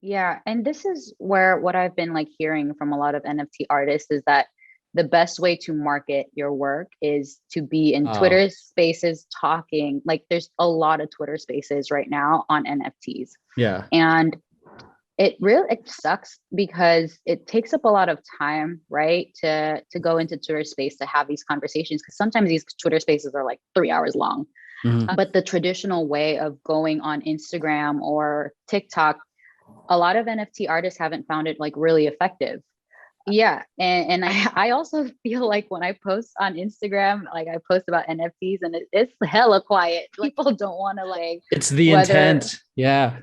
Yeah, and this is where what I've been like hearing from a lot of NFT artists is that the best way to market your work is to be in Oh, Twitter spaces talking. Like there's a lot of Twitter spaces right now on NFTs. yeah. And it sucks because it takes up a lot of time, right? To go into Twitter space to have these conversations because sometimes these Twitter spaces are like 3 hours long. Mhm. But the traditional way of going on Instagram or TikTok, a lot of NFT artists haven't found it like really effective. Yeah. And I also feel like when I post on Instagram, like I post about NFTs and it's hella quiet. People don't want to like It's the whether intent. Yeah.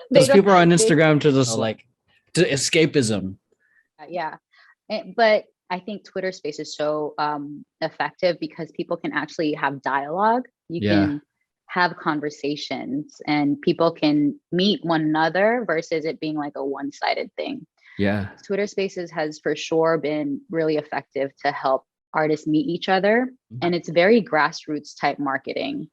they Because don't people are on they Instagram to just like to escapism. yeah. But I think Twitter Space is so effective because people can actually have dialogue. You Yeah. can have conversations and people can meet one another versus it being like a one-sided thing. Yeah. Twitter Spaces has for sure been really effective to help artists meet each other. And it's very grassroots type marketing.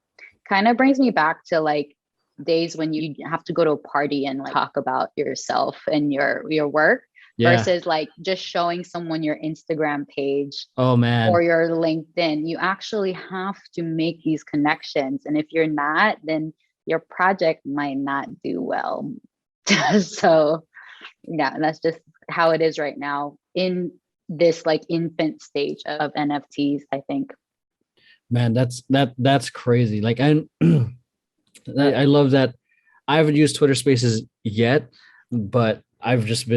Kind of brings me back to like days when you have to go to a party and like talk about yourself and your work Yeah. versus like just showing someone your Instagram page Oh or man. your LinkedIn. You actually have to make these connections. And if you're not, then your project might not do well. So yeah, that's just how it is right now in this like infant stage of NFTs, I think. Man, that's crazy. Like I love that. I haven't used Twitter Spaces yet, but I've just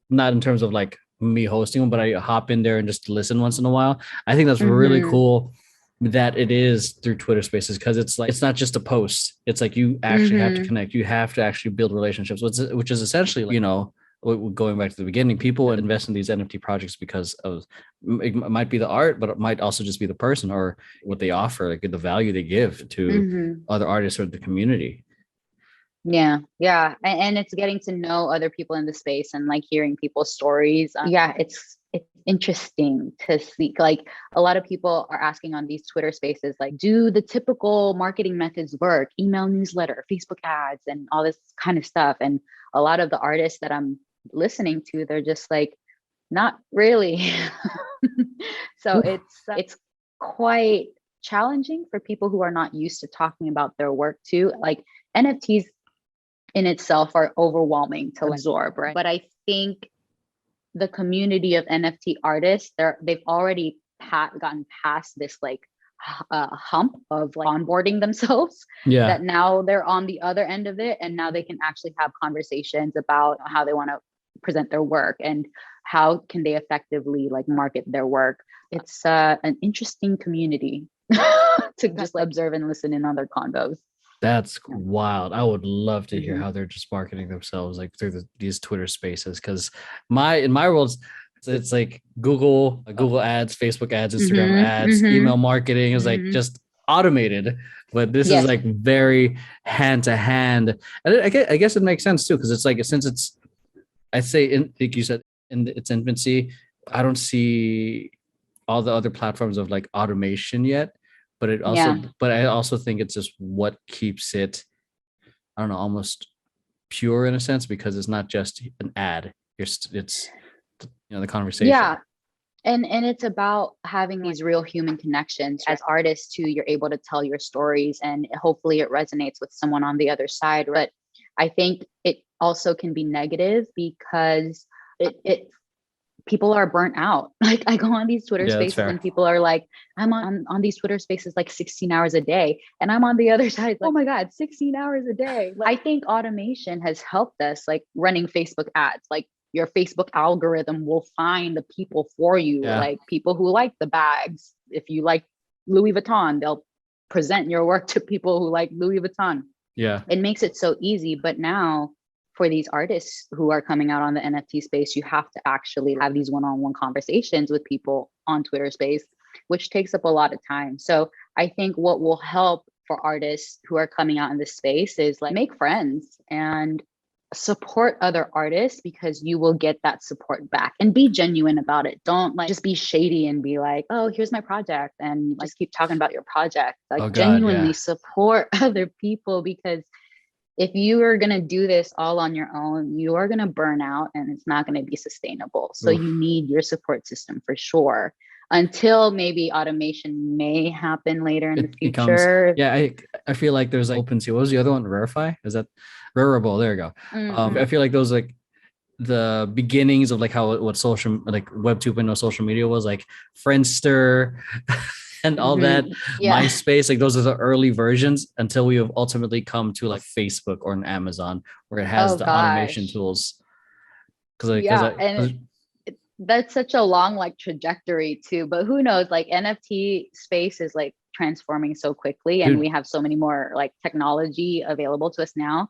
not in terms of like me hosting them, but I hop in there and just listen once in a while. I think that's really Mm-hmm. cool that it is through Twitter Spaces because it's like it's not just a post. It's like you actually have to Mm-hmm. connect. You have to actually build relationships, which is essentially like, going back to the beginning, people invest in these NFT projects because of it might be the art, but it might also just be the person or what they offer, like the value they give to Mm-hmm. other artists or the community. Yeah, yeah, and it's getting to know other people in the space and like hearing people's stories. Yeah, it's interesting to see. Like a lot of people are asking on these Twitter spaces, like, do the typical marketing methods work? Email, newsletter, Facebook ads, and all this kind of stuff. And a lot of the artists that I'm listening to, they're just like, not really. So Oof. it's quite challenging for people who are not used to talking about their work too. Like NFTs in itself are overwhelming to absorb, right? But I think the community of NFT artists, they've already gotten past this like hump of like onboarding themselves Yeah. that now they're on the other end of it and now they can actually have conversations about how they want to present their work and how can they effectively like market their work. It's an interesting community to just like observe and listen in on their convos. That's wild. I would love to hear Mhm. how they're just marketing themselves like through these Twitter spaces because my in my world it's like Google ads, Facebook ads, Instagram Mhm. ads, email Mhm. marketing is like Mhm. just automated, but this is Yes. like very hand to hand. And I guess it makes sense too because it's like since it's I'd say in like you said in its infancy, I don't see all the other platforms of like automation yet, Yeah. but I also think it's just what keeps it, I don't know, almost pure in a sense because it's not just an ad. It's the conversation. Yeah. And it's about having these real human connections as artists too. You're able to tell your stories and hopefully it resonates with someone on the other side. But I think it also can be negative because it people are burnt out. Like I go on these Twitter Yeah, that's spaces fair. and people are like, I'm on these Twitter spaces like 16 hours a day. And I'm on the other side, like, oh my God, 16 hours a day. Like, I think automation has helped us, like running Facebook ads. Like your Facebook algorithm will find the people for you, Yeah. like people who like the bags. If you like Louis Vuitton, they'll present your work to people who like Louis Vuitton. Yeah. It makes it so easy. But now for these artists who are coming out on the NFT space, you have to actually have these one-on-one conversations with people on Twitter space, which takes up a lot of time. So I think what will help for artists who are coming out in this space is like make friends and support other artists because you will get that support back and be genuine about it. Don't like just be shady and be like, oh, here's my project and just keep talking about your project. Like Oh God. genuinely Yeah. support other people because if you are going to do this all on your own, you are going to burn out and it's not going to be sustainable. So Oof. you need your support system for sure, until maybe automation may happen later in the It comes. future. Yeah, I feel like there's like OpenSea. What was the other one? Verify? Is that Rarible? There you go. I Mm-mm. feel like those like the beginnings of like how what social like Web 2.0 social media was like Friendster and all that, Yeah. MySpace. Like those are the early versions until we have ultimately come to like Facebook or an Amazon where it has Oh the automation gosh. tools. Because like because Yeah. I And 'cause- that's such a long like trajectory too, but who knows, like NFT space is like transforming so quickly and dude, we have so many more like technology available to us now